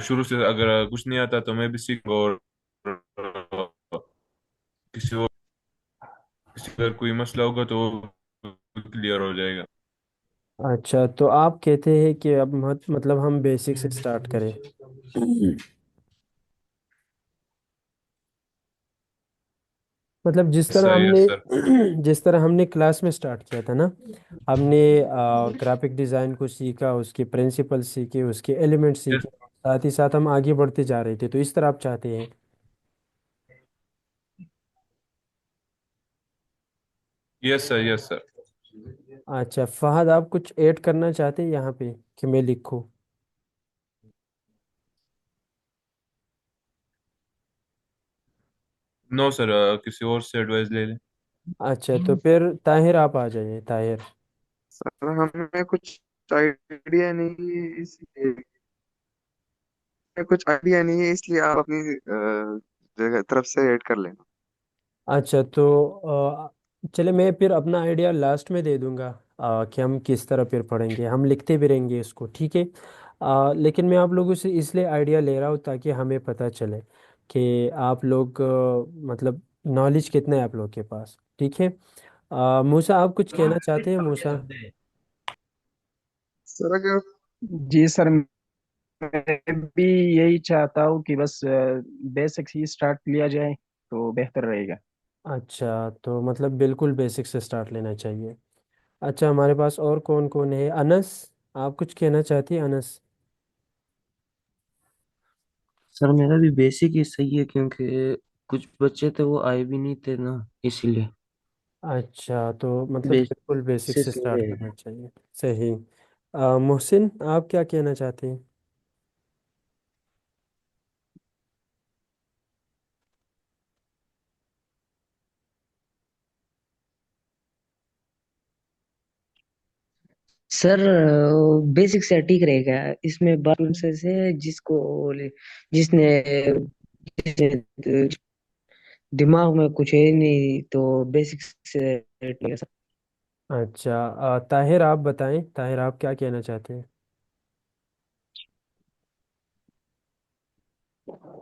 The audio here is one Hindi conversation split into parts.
शुरू से अगर कुछ नहीं आता तो मैं भी सीख और किसी और किसी अगर कोई मसला होगा तो क्लियर हो जाएगा। अच्छा, तो आप कहते हैं कि अब मतलब हम बेसिक से स्टार्ट करें। मतलब जिस तरह सही है हमने सर। जिस तरह हमने क्लास में स्टार्ट किया था ना, हमने ग्राफिक डिज़ाइन को सीखा, उसके प्रिंसिपल सीखे, उसके एलिमेंट सीखे, साथ ही साथ हम आगे बढ़ते जा रहे थे, तो इस तरह आप चाहते हैं। Yes sir yes sir. अच्छा फहद, आप कुछ ऐड करना चाहते हैं यहाँ पे कि मैं लिखूँ? नो सर, किसी और से एडवाइस ले लें। अच्छा, तो फिर ताहिर आप आ जाइए, ताहिर। सर हमें कुछ आइडिया नहीं है इसलिए आप अपनी जगह तरफ से ऐड कर लेना। अच्छा, तो चले मैं फिर अपना आइडिया लास्ट में दे दूंगा, कि हम किस तरह फिर पढ़ेंगे, हम लिखते भी रहेंगे इसको, ठीक है। लेकिन मैं आप लोगों से इसलिए आइडिया ले रहा हूँ ताकि हमें पता चले कि आप लोग मतलब नॉलेज कितना है आप लोग के पास, ठीक है। मूसा, आप कुछ कहना चाहते हैं मूसा? सर अगर जी सर, मैं भी यही चाहता हूँ कि बस बेसिक ही स्टार्ट लिया जाए तो बेहतर रहेगा। अच्छा, तो मतलब बिल्कुल बेसिक से स्टार्ट लेना चाहिए। अच्छा, हमारे पास और कौन कौन है? अनस, आप कुछ कहना चाहती हैं अनस? सर मेरा भी बेसिक ही सही है, क्योंकि कुछ बच्चे थे वो आए भी नहीं थे ना, इसीलिए अच्छा, तो मतलब बिल्कुल बेसिक बेसिक से से सही स्टार्ट रहेगा। करना चाहिए। सही। मोहसिन, आप क्या कहना चाहते हैं? सर बेसिक से ठीक रहेगा। इसमें बाथरूम से जिसने जिसने दिमाग में कुछ है नहीं तो बेसिक से ठीक है सर। अच्छा, ताहिर आप बताएं, ताहिर आप क्या कहना चाहते हैं?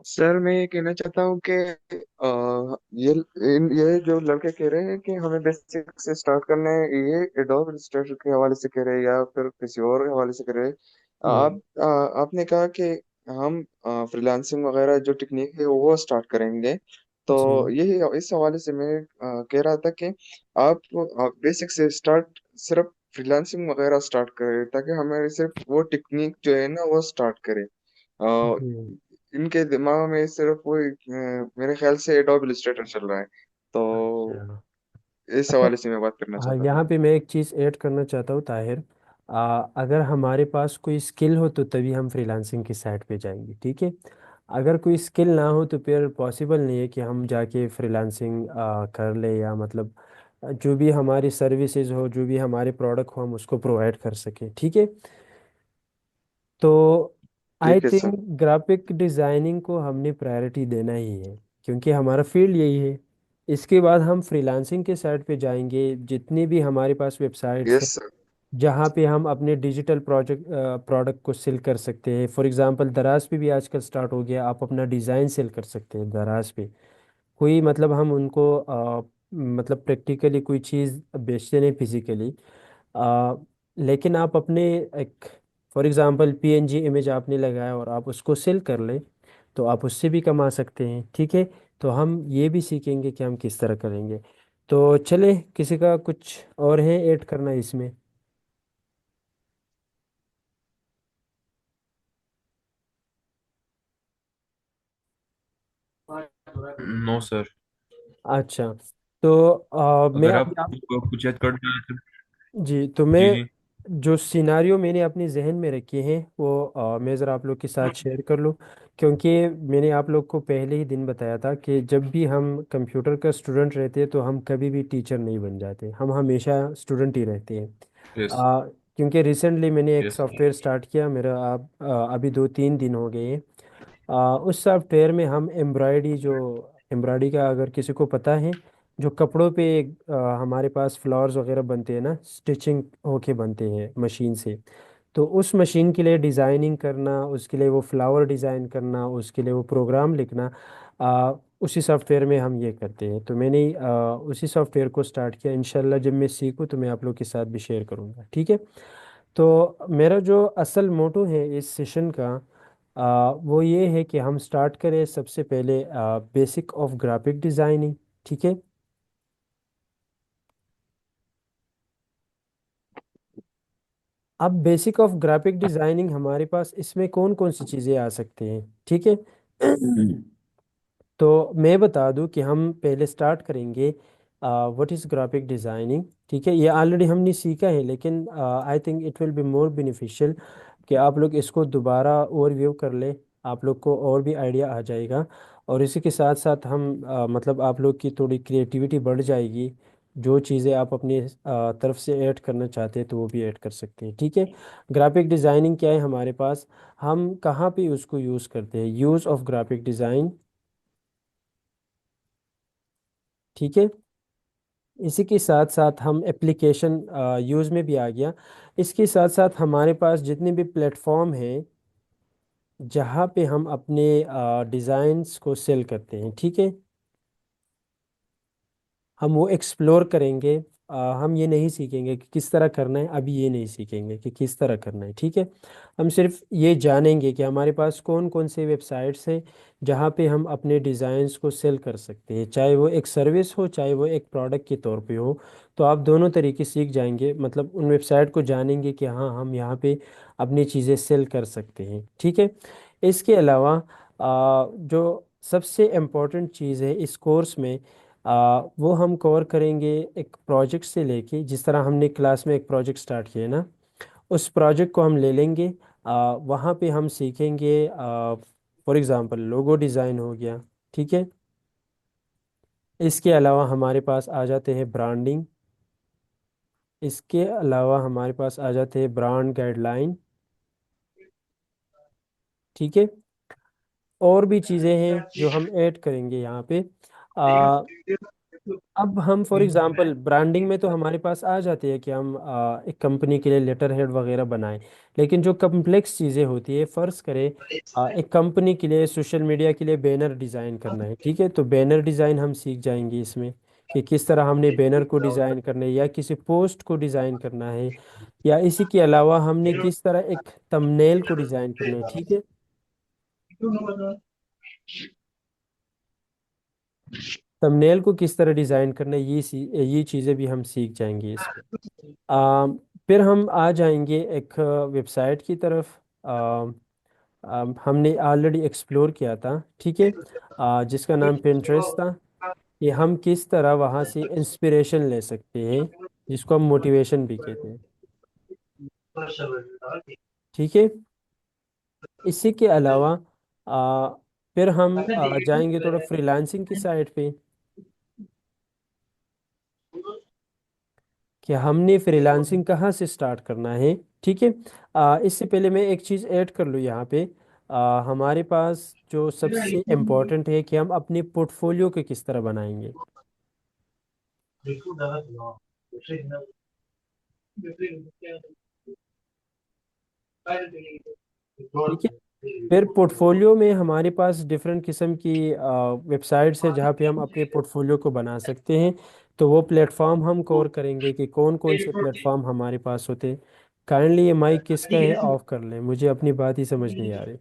सर मैं ये कहना चाहता हूँ कि ये जो लड़के कह रहे हैं कि हमें बेसिक से स्टार्ट करना है, ये एडोब इलस्ट्रेटर के हवाले से कह रहे हैं या फिर किसी और हवाले से कह रहे हैं? हम्म। आपने कहा कि हम फ्रीलांसिंग वगैरह जो टेक्निक है वो स्टार्ट करेंगे। तो जी। यही इस हवाले से मैं कह रहा था कि आप बेसिक से स्टार्ट सिर्फ फ्रीलांसिंग वगैरह स्टार्ट करें ताकि हमें सिर्फ वो टेक्निक जो है ना वो स्टार्ट करें। हम्म। इनके दिमाग में सिर्फ वो मेरे ख्याल से एडोब इलस्ट्रेटर चल रहा है। तो अच्छा। इस अच्छा। हवाले से मैं बात करना हाँ, चाहता था। यहाँ पे मैं एक चीज़ ऐड करना चाहता हूँ ताहिर। अगर हमारे पास कोई स्किल हो तो तभी हम फ्रीलांसिंग की साइट पे जाएंगे, ठीक है। अगर कोई स्किल ना हो तो फिर पॉसिबल नहीं है कि हम जाके फ्रीलांसिंग कर ले, या मतलब जो भी हमारी सर्विसेज हो, जो भी हमारे प्रोडक्ट हो, हम उसको प्रोवाइड कर सके, ठीक है। तो आई ठीक है थिंक सर। ग्राफिक डिज़ाइनिंग को हमने प्रायोरिटी देना ही है, क्योंकि हमारा फील्ड यही है। इसके बाद हम फ्रीलांसिंग के साइट पे जाएंगे, जितनी भी हमारे पास वेबसाइट्स हैं यस सर। जहाँ पे हम अपने डिजिटल प्रोडक्ट को सेल कर सकते हैं। फॉर एग्जांपल दराज पे भी आजकल स्टार्ट हो गया, आप अपना डिज़ाइन सेल कर सकते हैं दराज पे। कोई मतलब हम उनको मतलब प्रैक्टिकली कोई चीज़ बेचते नहीं फिजिकली, लेकिन आप अपने एक फॉर एग्जांपल पीएनजी इमेज आपने लगाया और आप उसको सेल कर लें, तो आप उससे भी कमा सकते हैं, ठीक है। तो हम ये भी सीखेंगे कि हम किस तरह करेंगे। तो चले, किसी का कुछ और है ऐड करना इसमें? No sir. अच्छा, तो मैं अगर अभी आप आप कुछ ऐड करना है तो। जी, तो मैं जी जी। जो सिनारियो मैंने अपने जहन में रखे हैं वो मैं ज़रा आप लोग के साथ शेयर कर लूँ। क्योंकि मैंने आप लोग को पहले ही दिन बताया था कि जब भी हम कंप्यूटर का स्टूडेंट रहते हैं तो हम कभी भी टीचर नहीं बन जाते, हम हमेशा स्टूडेंट ही रहते हैं। यस क्योंकि रिसेंटली मैंने एक यस। सॉफ्टवेयर स्टार्ट किया, मेरा आप अभी 2-3 दिन हो गए हैं। उस सॉफ्टवेयर में हम एम्ब्रॉयडरी, जो एम्ब्रॉयडरी का अगर किसी को पता है, जो कपड़ों पे हमारे पास फ्लावर्स वगैरह बनते हैं ना, स्टिचिंग होके बनते हैं मशीन से। तो उस मशीन के लिए डिज़ाइनिंग करना, उसके लिए वो फ्लावर डिज़ाइन करना, उसके लिए वो प्रोग्राम लिखना, उसी सॉफ्टवेयर में हम ये करते हैं। तो मैंने उसी सॉफ्टवेयर को स्टार्ट किया। इंशाल्लाह जब मैं सीखूँ तो मैं आप लोग के साथ भी शेयर करूँगा, ठीक है। तो मेरा जो असल मोटो है इस सेशन का, वो ये है कि हम स्टार्ट करें सबसे पहले बेसिक ऑफ ग्राफिक डिज़ाइनिंग, ठीक है। अब बेसिक ऑफ ग्राफिक डिज़ाइनिंग हमारे पास इसमें कौन कौन सी चीज़ें आ सकती हैं, ठीक है। तो मैं बता दूं कि हम पहले स्टार्ट करेंगे व्हाट इज़ ग्राफिक डिज़ाइनिंग, ठीक है। ये ऑलरेडी हमने सीखा है, लेकिन I think it will be more beneficial कि आप लोग इसको दोबारा ओवरव्यू कर ले, आप लोग को और भी आइडिया आ जाएगा। और इसी के साथ साथ हम मतलब आप लोग की थोड़ी क्रिएटिविटी बढ़ जाएगी। जो चीज़ें आप अपनी तरफ से ऐड करना चाहते हैं तो वो भी ऐड कर सकते हैं, ठीक है। ग्राफिक डिज़ाइनिंग क्या है हमारे पास, हम कहाँ पे उसको यूज़ करते हैं, यूज़ ऑफ ग्राफिक डिज़ाइन, ठीक है। इसी के साथ साथ हम एप्लीकेशन यूज़ में भी आ गया। इसके साथ साथ हमारे पास जितने भी प्लेटफॉर्म हैं जहाँ पे हम अपने डिज़ाइंस को सेल करते हैं, ठीक है, हम वो एक्सप्लोर करेंगे। हम ये नहीं सीखेंगे कि किस तरह करना है, अभी ये नहीं सीखेंगे कि किस तरह करना है, ठीक है। हम सिर्फ ये जानेंगे कि हमारे पास कौन कौन से वेबसाइट्स हैं जहाँ पे हम अपने डिज़ाइंस को सेल कर सकते हैं, चाहे वो एक सर्विस हो चाहे वो एक प्रोडक्ट के तौर पे हो। तो आप दोनों तरीके सीख जाएंगे, मतलब उन वेबसाइट को जानेंगे कि हाँ हम यहाँ पे अपनी चीज़ें सेल कर सकते हैं, ठीक है। इसके अलावा जो सबसे इम्पोर्टेंट चीज़ है इस कोर्स में, वो हम कवर करेंगे एक प्रोजेक्ट से लेके, जिस तरह हमने क्लास में एक प्रोजेक्ट स्टार्ट किया ना, उस प्रोजेक्ट को हम ले लेंगे। वहाँ पे हम सीखेंगे, फॉर एग्ज़ाम्पल लोगो डिज़ाइन हो गया, ठीक है। इसके अलावा हमारे पास आ जाते हैं ब्रांडिंग, इसके अलावा हमारे पास आ जाते हैं ब्रांड गाइडलाइन, ठीक है। और भी चीज़ें हैं जो हम ऐड करेंगे यहाँ पे। अब हम फॉर एग्जांपल ब्रांडिंग में तो हमारे पास आ जाती है कि हम एक कंपनी के लिए लेटर हेड वगैरह बनाएं। लेकिन जो कम्प्लेक्स चीज़ें होती है, फ़र्ज़ करें एक कंपनी के लिए सोशल मीडिया के लिए बैनर डिज़ाइन करना है, ठीक है। तो बैनर डिज़ाइन हम सीख जाएंगे इसमें कि किस तरह हमने बैनर को डिज़ाइन करना है या किसी पोस्ट को डिज़ाइन करना है, या इसी के अलावा हमने किस तरह एक थंबनेल को डिज़ाइन करना है, ठीक है। थंबनेल को किस तरह डिज़ाइन करना है, ये चीज़ें भी हम सीख जाएंगे इसमें। फिर हम आ जाएंगे एक वेबसाइट की तरफ। हमने ऑलरेडी एक्सप्लोर किया था, ठीक है, जिसका नाम पिंटरेस्ट था, कि हम किस तरह वहाँ से इंस्पिरेशन ले सकते हैं, जिसको हम मोटिवेशन भी कहते हैं, ठीक है। इसी के अलावा आ, फिर हम जाएंगे थोड़ा फ्रीलांसिंग की साइड पे, कि हमने फ्रीलांसिंग कहाँ से स्टार्ट करना है, ठीक है। इससे पहले मैं एक चीज़ ऐड कर लूँ यहाँ पे। हमारे पास जो सबसे इम्पोर्टेंट है कि हम अपने पोर्टफोलियो को किस तरह बनाएंगे, ठीक है। फिर पोर्टफोलियो में हमारे पास डिफरेंट किस्म की वेबसाइट्स है जहाँ पे हम अपने पोर्टफोलियो को बना सकते हैं। तो वो प्लेटफॉर्म हम कवर करेंगे कि कौन कौन से प्लेटफॉर्म हमारे पास होते हैं। काइंडली ये माइक किसका है, ऑफ कर लें, मुझे अपनी बात ही समझ नहीं आ रही।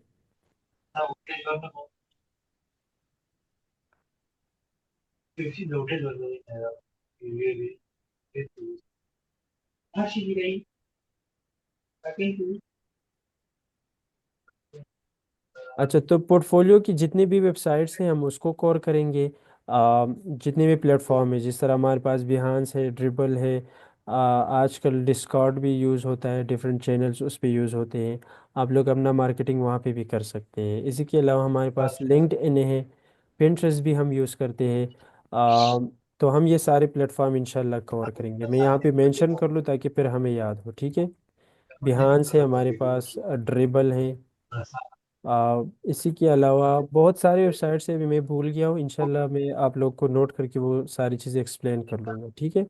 अच्छा, तो पोर्टफोलियो की जितनी भी वेबसाइट्स हैं हम उसको कवर करेंगे। जितने भी प्लेटफॉर्म है, जिस तरह हमारे पास बिहांस है, ड्रिबल है, आजकल डिस्कॉर्ड भी यूज़ होता है, डिफरेंट चैनल्स उस पे यूज़ होते हैं। आप लोग अपना मार्केटिंग वहाँ पे भी कर सकते हैं। इसी के अलावा हमारे पास लिंक्डइन है, पिंटरेस्ट भी हम यूज़ करते हैं। आ, तो हम ये सारे प्लेटफॉर्म इंशाल्लाह कवर करेंगे। मैं यहाँ पे मेंशन कर लूँ ताकि फिर हमें याद हो, ठीक है। बिहांस है हमारे पास, ड्रिबल है, इसी के अलावा बहुत सारे वेबसाइट्स हैं, अभी मैं भूल गया हूँ। इंशाल्लाह मैं आप लोग को नोट करके वो सारी चीज़ें एक्सप्लेन कर लूँगा, ठीक है।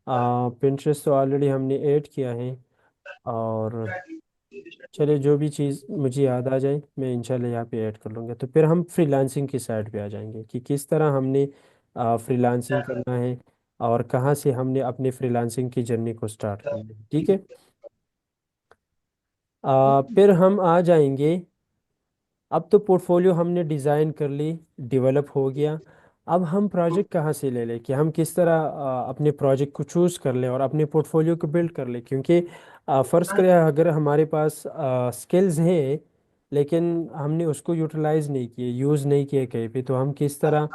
पिंटरेस्ट तो ऑलरेडी हमने ऐड किया है। और चलिए, जो भी चीज़ मुझे याद आ जाए मैं इंशाल्लाह यहाँ पे ऐड कर लूँगा। तो फिर हम फ्रीलांसिंग की साइड पे आ जाएंगे कि किस तरह हमने फ्रीलांसिंग करना है और कहाँ से हमने अपने फ्रीलांसिंग की जर्नी को स्टार्ट करना है। ठीक है। फिर हम आ जाएंगे। अब तो पोर्टफोलियो हमने डिज़ाइन कर ली, डेवलप हो गया। अब हम प्रोजेक्ट कहाँ से ले लें, कि हम किस तरह अपने प्रोजेक्ट को चूज़ कर लें और अपने पोर्टफोलियो को बिल्ड कर लें। क्योंकि फ़र्ज़ करें अगर हमारे पास स्किल्स हैं लेकिन हमने उसको यूटिलाइज नहीं किए, यूज़ नहीं किए कहीं पे, तो हम किस तरह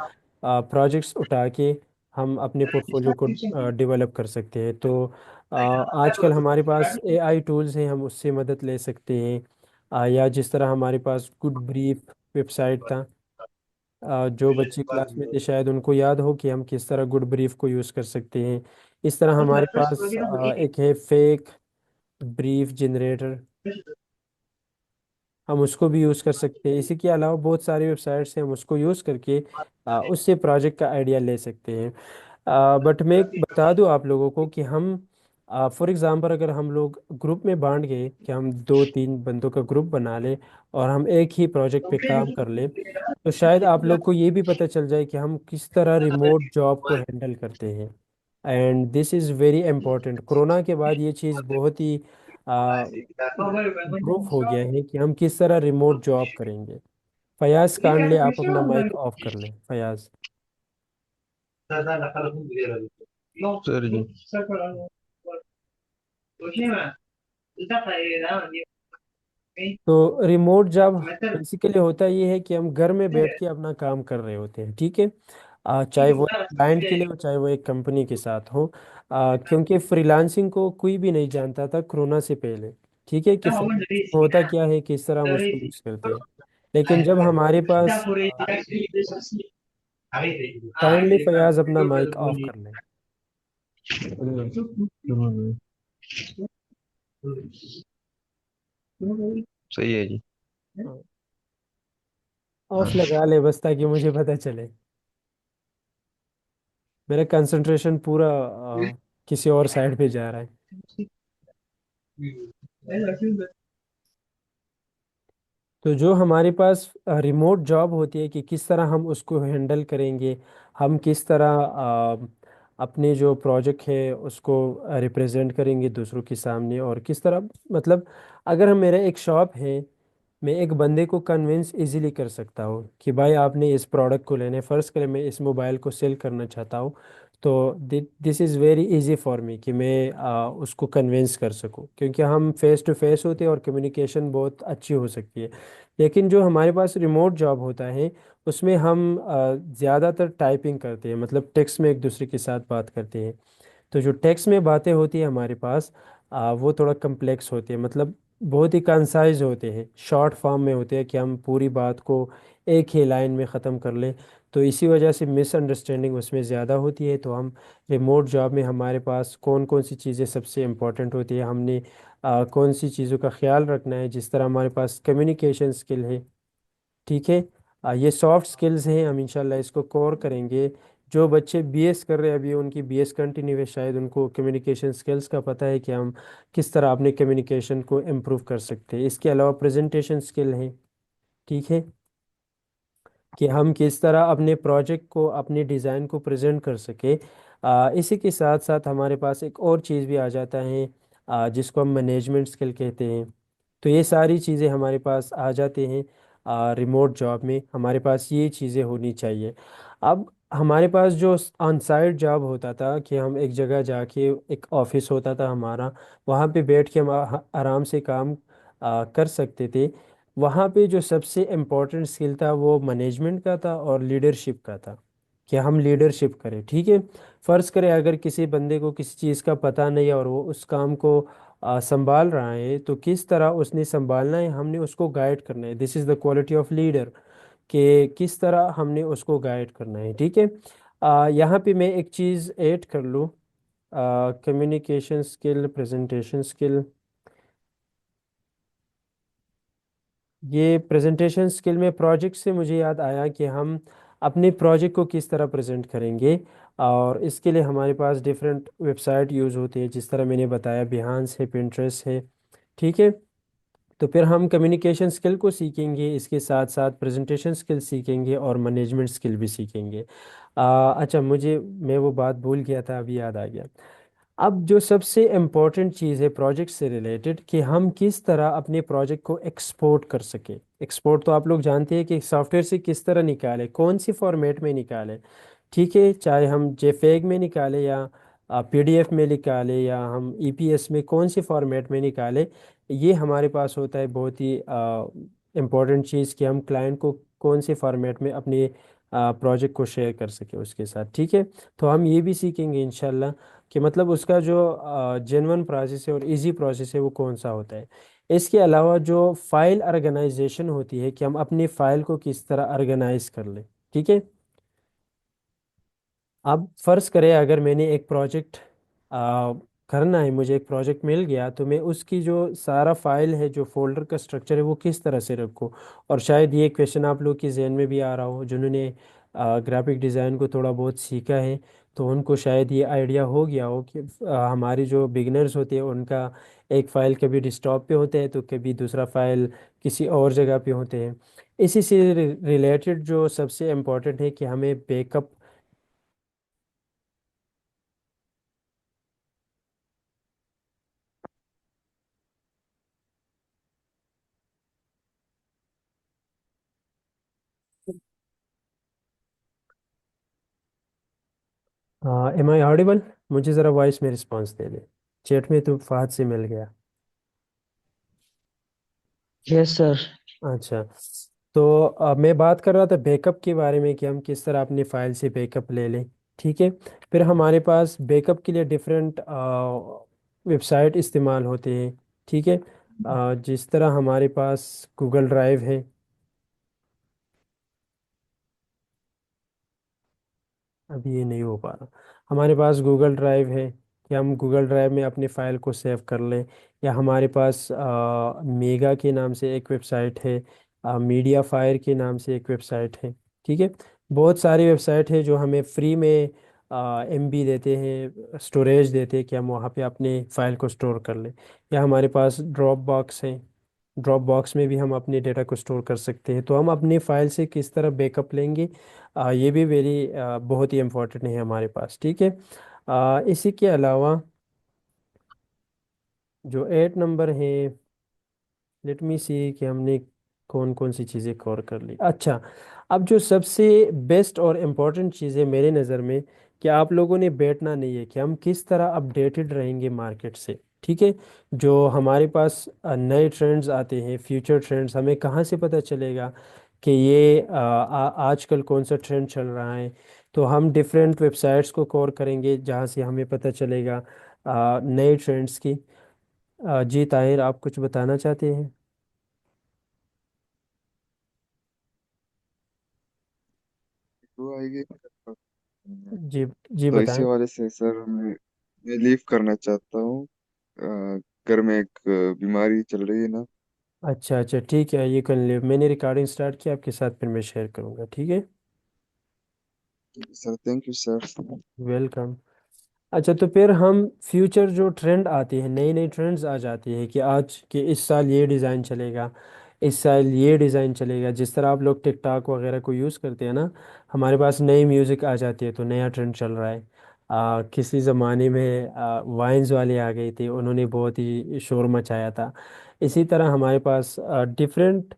प्रोजेक्ट्स उठा के हम अपने पोर्टफोलियो को डेवलप कर सकते हैं। तो आजकल हमारे पास एआई टूल्स हैं, हम उससे मदद ले सकते हैं। या जिस तरह हमारे पास गुड ब्रीफ वेबसाइट था, जो बच्चे क्लास में थे शायद उनको याद हो कि हम किस तरह गुड ब्रीफ को यूज़ कर सकते हैं। इस तरह हमारे पास एक है फेक ब्रीफ जनरेटर, हम उसको भी यूज़ कर सकते हैं। इसी के अलावा बहुत सारी वेबसाइट्स हैं, हम उसको यूज़ करके उससे प्रोजेक्ट का आइडिया ले सकते हैं। बट मैं एक बता दूं आप लोगों को कि हम फॉर एग्ज़ाम्पल अगर हम लोग ग्रुप में बांट गए कि हम 2-3 बंदों का ग्रुप बना लें और हम एक ही प्रोजेक्ट पे काम कर लें, तो शायद आप लोग को ये भी पता चल जाए कि हम किस तरह रिमोट जॉब को हैंडल करते हैं। And this is very important. Corona के बाद ये चीज़ बहुत ही इम्प्रूव हो गया है कि हम किस तरह रिमोट जॉब करेंगे। फयाज कांडले, आप अपना माइक ऑफ कर लें फयाज। सर जी। तो रिमोट जॉब बेसिकली होता ये है कि हम घर में बैठ के अपना काम कर रहे होते हैं। ठीक है। चाहे वो क्लाइंट के लिए हो चाहे वो एक कंपनी के साथ हो। क्योंकि फ्रीलांसिंग को कोई भी नहीं जानता था कोरोना से पहले। ठीक है, कि फ्रीलांसिंग होता क्या है, किस तरह हम उसको यूज़ करते हैं। लेकिन जब हमारे पास काइंडली फयाज अपना माइक ऑफ कर लें। सही है जी। ऑफ लगा ले बस ताकि मुझे पता चले। मेरा कंसंट्रेशन पूरा किसी और साइड पे जा रहा है। तो जो हमारे पास रिमोट जॉब होती है कि किस तरह हम उसको हैंडल करेंगे, हम किस तरह अपने जो प्रोजेक्ट है उसको रिप्रेजेंट करेंगे दूसरों के सामने, और किस तरह मतलब अगर हम मेरा एक शॉप है, मैं एक बंदे को कन्विंस इजीली कर सकता हूँ कि भाई आपने इस प्रोडक्ट को लेना है। फ़र्ज़ करें मैं इस मोबाइल को सेल करना चाहता हूँ, तो this is very easy for me कि मैं उसको कन्विंस कर सकूँ, क्योंकि हम फेस टू फेस होते हैं और कम्युनिकेशन बहुत अच्छी हो सकती है। लेकिन जो हमारे पास रिमोट जॉब होता है उसमें हम ज़्यादातर टाइपिंग करते हैं, मतलब टेक्स्ट में एक दूसरे के साथ बात करते हैं। तो जो टेक्स्ट में बातें होती है हमारे पास, वो थोड़ा कम्प्लेक्स होती है, मतलब बहुत ही कंसाइज होते हैं, शॉर्ट फॉर्म में होते हैं कि हम पूरी बात को एक ही लाइन में ख़त्म कर लें। तो इसी वजह से मिसअंडरस्टैंडिंग उसमें ज़्यादा होती है। तो हम रिमोट जॉब में हमारे पास कौन कौन सी चीज़ें सबसे इम्पोर्टेंट होती है, हमने कौन सी चीज़ों का ख्याल रखना है, जिस तरह हमारे पास कम्युनिकेशन स्किल है। ठीक है। ये सॉफ्ट स्किल्स हैं, हम इंशाल्लाह इसको कोर करेंगे। जो बच्चे बीएस कर रहे हैं अभी, उनकी बीएस कंटिन्यू है, शायद उनको कम्युनिकेशन स्किल्स का पता है कि हम किस तरह अपने कम्युनिकेशन को इम्प्रूव कर सकते हैं। इसके अलावा प्रेजेंटेशन स्किल है। ठीक है, कि हम किस तरह अपने प्रोजेक्ट को, अपने डिज़ाइन को प्रेजेंट कर सके। इसी के साथ साथ हमारे पास एक और चीज़ भी आ जाता है, जिसको हम मैनेजमेंट स्किल कहते हैं। तो ये सारी चीज़ें हमारे पास आ जाते हैं। रिमोट जॉब में हमारे पास ये चीज़ें होनी चाहिए। अब हमारे पास जो ऑन साइट जॉब होता था कि हम एक जगह जाके, एक ऑफिस होता था हमारा, वहाँ पे बैठ के हम आराम से काम कर सकते थे। वहाँ पे जो सबसे इम्पोर्टेंट स्किल था वो मैनेजमेंट का था और लीडरशिप का था, कि हम लीडरशिप करें। ठीक है। फ़र्ज़ करें अगर किसी बंदे को किसी चीज़ का पता नहीं है और वो उस काम को संभाल रहा है, तो किस तरह उसने संभालना है, हमने उसको गाइड करना है। This is the quality of leader, कि किस तरह हमने उसको गाइड करना है। ठीक है। यहाँ पे मैं एक चीज़ ऐड कर लूँ, कम्युनिकेशन स्किल, प्रेजेंटेशन स्किल। ये प्रेजेंटेशन स्किल में प्रोजेक्ट से मुझे याद आया कि हम अपने प्रोजेक्ट को किस तरह प्रेजेंट करेंगे। और इसके लिए हमारे पास डिफरेंट वेबसाइट यूज़ होती है, जिस तरह मैंने बताया बिहांस है, पिंटरेस्ट है। ठीक है। तो फिर हम कम्युनिकेशन स्किल को सीखेंगे, इसके साथ साथ प्रेजेंटेशन स्किल सीखेंगे और मैनेजमेंट स्किल भी सीखेंगे। अच्छा, मैं वो बात भूल गया था, अभी याद आ गया। अब जो सबसे इम्पोर्टेंट चीज़ है प्रोजेक्ट से रिलेटेड, कि हम किस तरह अपने प्रोजेक्ट को एक्सपोर्ट कर सके। एक्सपोर्ट तो आप लोग जानते हैं कि सॉफ्टवेयर से किस तरह निकाले, कौन सी फॉर्मेट में निकाले। ठीक है, चाहे हम जेफेग में निकाले या पीडीएफ में निकाले या हम ईपीएस में, कौन सी फॉर्मेट में निकाले। ये हमारे पास होता है बहुत ही इम्पोर्टेंट चीज़, कि हम क्लाइंट को कौन से फॉर्मेट में अपने प्रोजेक्ट को शेयर कर सके उसके साथ। ठीक है, तो हम ये भी सीखेंगे इंशाल्लाह कि मतलब उसका जो जेन्युइन प्रोसेस है और इजी प्रोसेस है वो कौन सा होता है। इसके अलावा जो फाइल ऑर्गेनाइजेशन होती है, कि हम अपनी फाइल को किस तरह ऑर्गेनाइज कर लें। ठीक है, अब फर्ज करें अगर मैंने एक प्रोजेक्ट करना है, मुझे एक प्रोजेक्ट मिल गया, तो मैं उसकी जो सारा फाइल है, जो फोल्डर का स्ट्रक्चर है, वो किस तरह से रखूँ। और शायद ये क्वेश्चन आप लोग के जहन में भी आ रहा हो, जिन्होंने ग्राफिक डिज़ाइन को थोड़ा बहुत सीखा है, तो उनको शायद ये आइडिया हो गया हो कि हमारी जो बिगनर्स होते हैं उनका एक फ़ाइल कभी डेस्कटॉप पे होता है, तो कभी दूसरा फाइल किसी और जगह पे होते हैं। इसी से रिलेटेड जो सबसे इम्पोर्टेंट है कि हमें बैकअप। M I audible? मुझे ज़रा वॉइस में रिस्पांस दे दे, चैट में तो फाहद से मिल गया। Yes sir. अच्छा, तो मैं बात कर रहा था बैकअप के बारे में, कि हम किस तरह अपनी फाइल से बैकअप ले लें। ठीक है, फिर हमारे पास बैकअप के लिए डिफरेंट वेबसाइट इस्तेमाल होते हैं। ठीक है, जिस तरह हमारे पास गूगल ड्राइव है। अभी ये नहीं हो पा रहा। हमारे पास गूगल ड्राइव है, कि हम गूगल ड्राइव में अपनी फ़ाइल को सेव कर लें। या हमारे पास मेगा के नाम से एक वेबसाइट है, मीडिया फायर के नाम से एक वेबसाइट है। ठीक है, बहुत सारी वेबसाइट है जो हमें फ्री में एमबी देते हैं, स्टोरेज देते हैं, कि हम वहाँ पे अपने फ़ाइल को स्टोर कर लें। या हमारे पास ड्रॉप बॉक्स है, ड्रॉप बॉक्स में भी हम अपने डेटा को स्टोर कर सकते हैं। तो हम अपनी फाइल से किस तरह बैकअप लेंगे, ये भी बहुत ही इम्पोर्टेंट है हमारे पास। ठीक है, इसी के अलावा जो 8 नंबर है, लेट मी सी कि हमने कौन कौन सी चीज़ें कवर कर ली। अच्छा, अब जो सबसे बेस्ट और इम्पोर्टेंट चीज़ है मेरे नज़र में, कि आप लोगों ने बैठना नहीं है, कि हम किस तरह अपडेटेड रहेंगे मार्केट से। ठीक है, जो हमारे पास नए ट्रेंड्स आते हैं, फ्यूचर ट्रेंड्स, हमें कहाँ से पता चलेगा कि ये आजकल कौन सा ट्रेंड चल रहा है। तो हम डिफरेंट वेबसाइट्स को कवर करेंगे जहाँ से हमें पता चलेगा नए ट्रेंड्स की। जी ताहिर, आप कुछ बताना चाहते हैं? तो आएगी। जी, जी तो इसी बताएं। वाले से सर मैं लीव करना चाहता हूँ। घर में एक बीमारी चल रही है ना। अच्छा अच्छा, ठीक है, ये कर ले, मैंने रिकॉर्डिंग स्टार्ट किया आपके साथ, फिर मैं शेयर करूँगा। ठीक है, sir thank you sir. Welcome. अच्छा, तो फिर हम फ्यूचर जो ट्रेंड आते हैं, नए नए ट्रेंड्स आ जाते हैं, कि आज के इस साल ये डिज़ाइन चलेगा, इस साल ये डिज़ाइन चलेगा। जिस तरह आप लोग टिकटॉक वगैरह को यूज़ करते हैं ना, हमारे पास नई म्यूज़िक आ जाती है, तो नया ट्रेंड चल रहा है। किसी ज़माने में वाइन्स वाले आ गए थे, उन्होंने बहुत ही शोर मचाया था। इसी तरह हमारे पास डिफरेंट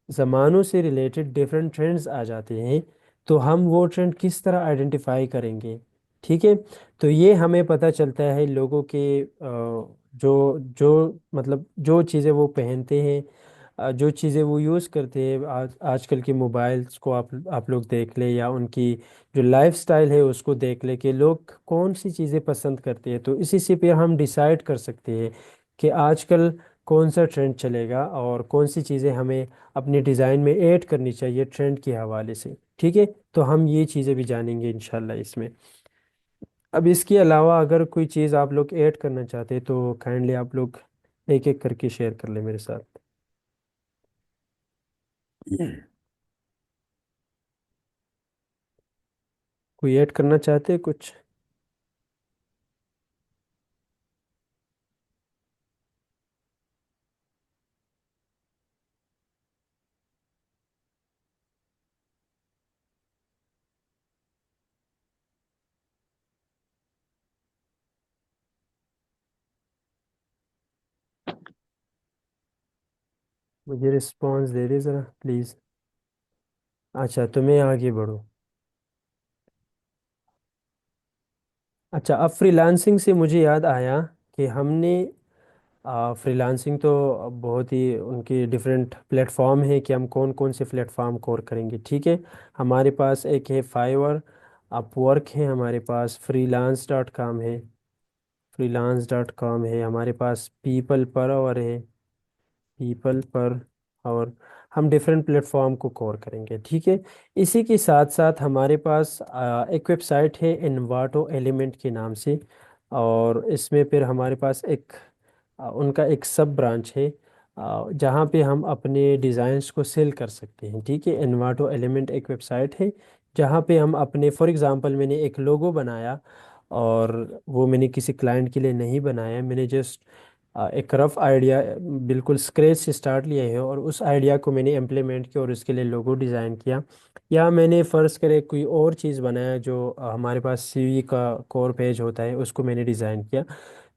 ज़मानों से रिलेटेड डिफरेंट ट्रेंड्स आ जाते हैं। तो हम वो ट्रेंड किस तरह आइडेंटिफाई करेंगे। ठीक है, तो ये हमें पता चलता है लोगों के जो जो मतलब जो चीज़ें वो पहनते हैं, जो चीज़ें वो यूज़ करते हैं। आजकल के मोबाइल्स को आप लोग देख ले, या उनकी जो लाइफ स्टाइल है उसको देख ले, कि लोग कौन सी चीज़ें पसंद करते हैं। तो इसी से फिर हम डिसाइड कर सकते हैं कि आजकल कौन सा ट्रेंड चलेगा और कौन सी चीज़ें हमें अपने डिज़ाइन में ऐड करनी चाहिए ट्रेंड के हवाले से। ठीक है, तो हम ये चीज़ें भी जानेंगे इंशाल्लाह इसमें। अब इसके अलावा अगर कोई चीज़ आप लोग ऐड करना चाहते हैं, तो काइंडली आप लोग एक एक करके शेयर कर ले मेरे साथ। कोई ऐड करना चाहते हैं कुछ? मुझे रिस्पॉन्स दे दे ज़रा प्लीज़। अच्छा, तो मैं आगे बढ़ूँ। अच्छा, अब फ्रीलांसिंग से मुझे याद आया कि हमने फ्रीलांसिंग तो बहुत ही उनके डिफरेंट प्लेटफॉर्म हैं कि हम कौन कौन से प्लेटफॉर्म कोर करेंगे। ठीक है, हमारे पास एक है फाइवर, अपवर्क है, हमारे पास freelance.com है, freelance.com है, हमारे पास पीपल पर और है, पीपल पर। और हम डिफरेंट प्लेटफॉर्म को कवर करेंगे। ठीक है, इसी के साथ साथ हमारे पास एक वेबसाइट है इन्वाटो एलिमेंट के नाम से। और इसमें फिर हमारे पास एक उनका एक सब ब्रांच है जहाँ पे हम अपने डिज़ाइंस को सेल कर सकते हैं। ठीक है, इन्वाटो एलिमेंट एक वेबसाइट है जहाँ पे हम अपने, फॉर एग्ज़ाम्पल मैंने एक लोगो बनाया, और वो मैंने किसी क्लाइंट के लिए नहीं बनाया, मैंने जस्ट एक रफ आइडिया बिल्कुल स्क्रैच से स्टार्ट लिया है और उस आइडिया को मैंने इम्प्लीमेंट किया और उसके लिए लोगो डिज़ाइन किया। या मैंने फ़र्ज़ करे कोई और चीज़ बनाया जो हमारे पास सीवी का कोर पेज होता है, उसको मैंने डिज़ाइन किया।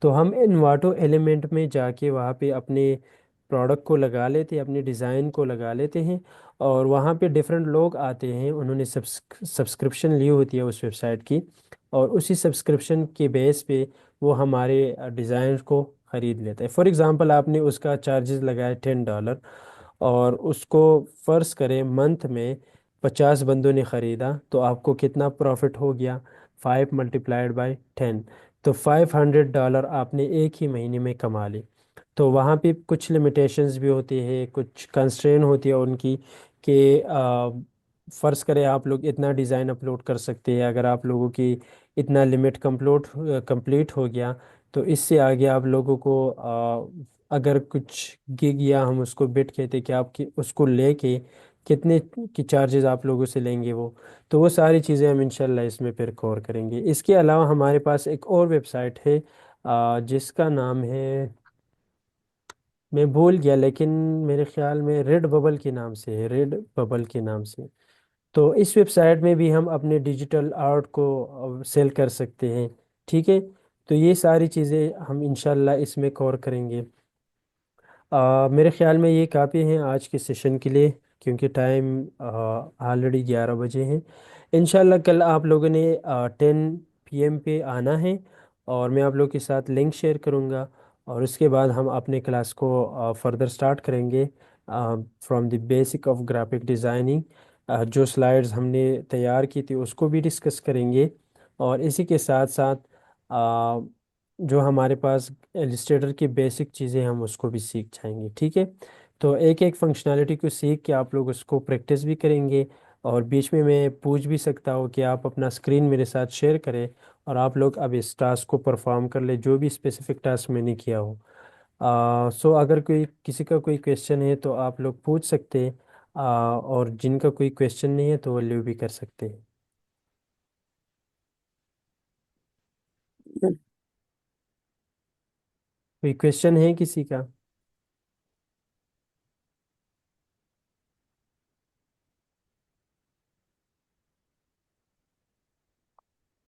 तो हम इन्वाटो एलिमेंट में जाके वहाँ पे अपने प्रोडक्ट को लगा लेते हैं, अपने डिज़ाइन को लगा लेते हैं। और वहाँ पे डिफरेंट लोग आते हैं, उन्होंने सब्सक्रिप्शन ली होती है उस वेबसाइट की, और उसी सब्सक्रिप्शन के बेस पे वो हमारे डिज़ाइन को ख़रीद लेते हैं। फॉर एग्ज़ाम्पल आपने उसका चार्जेस लगाया $10, और उसको फ़र्ज़ करें मंथ में 50 बंदों ने ख़रीदा, तो आपको कितना प्रॉफिट हो गया? 5 × 10, तो $500 आपने एक ही महीने में कमा ली। तो वहाँ पे कुछ लिमिटेशंस भी होती है, कुछ कंस्ट्रेन होती है उनकी, कि फ़र्ज़ करें आप लोग इतना डिज़ाइन अपलोड कर सकते हैं, अगर आप लोगों की इतना लिमिट कंप्लीट हो गया, तो इससे आगे आप लोगों को अगर कुछ गिग या हम उसको बिट कहते कि आप उसको लेके कितने की चार्जेस आप लोगों से लेंगे वो। तो वो सारी चीज़ें हम इंशाल्लाह इसमें फिर कवर करेंगे। इसके अलावा हमारे पास एक और वेबसाइट है जिसका नाम है, मैं भूल गया, लेकिन मेरे ख्याल में रेड बबल के नाम से है, रेड बबल के नाम से। तो इस वेबसाइट में भी हम अपने डिजिटल आर्ट को सेल कर सकते हैं। ठीक है, तो ये सारी चीज़ें हम इंशाल्लाह इसमें कवर करेंगे। मेरे ख्याल में ये काफ़ी हैं आज के सेशन के लिए, क्योंकि टाइम ऑलरेडी 11 बजे हैं। इंशाल्लाह कल आप लोगों ने 10 PM पे आना है, और मैं आप लोगों के साथ लिंक शेयर करूँगा, और उसके बाद हम अपने क्लास को फर्दर स्टार्ट करेंगे from the basic of graphic designing. जो स्लाइड्स हमने तैयार की थी उसको भी डिस्कस करेंगे, और इसी के साथ साथ जो हमारे पास इलस्ट्रेटर की बेसिक चीज़ें हम उसको भी सीख जाएंगे। ठीक है, तो एक एक फंक्शनैलिटी को सीख के आप लोग उसको प्रैक्टिस भी करेंगे, और बीच में मैं पूछ भी सकता हूँ कि आप अपना स्क्रीन मेरे साथ शेयर करें, और आप लोग अब इस टास्क को परफॉर्म कर ले जो भी स्पेसिफिक टास्क मैंने किया हो। सो अगर कोई किसी का कोई क्वेश्चन है तो आप लोग पूछ सकते हैं, और जिनका कोई क्वेश्चन नहीं है तो वो लीव भी कर सकते हैं। कोई क्वेश्चन है किसी का?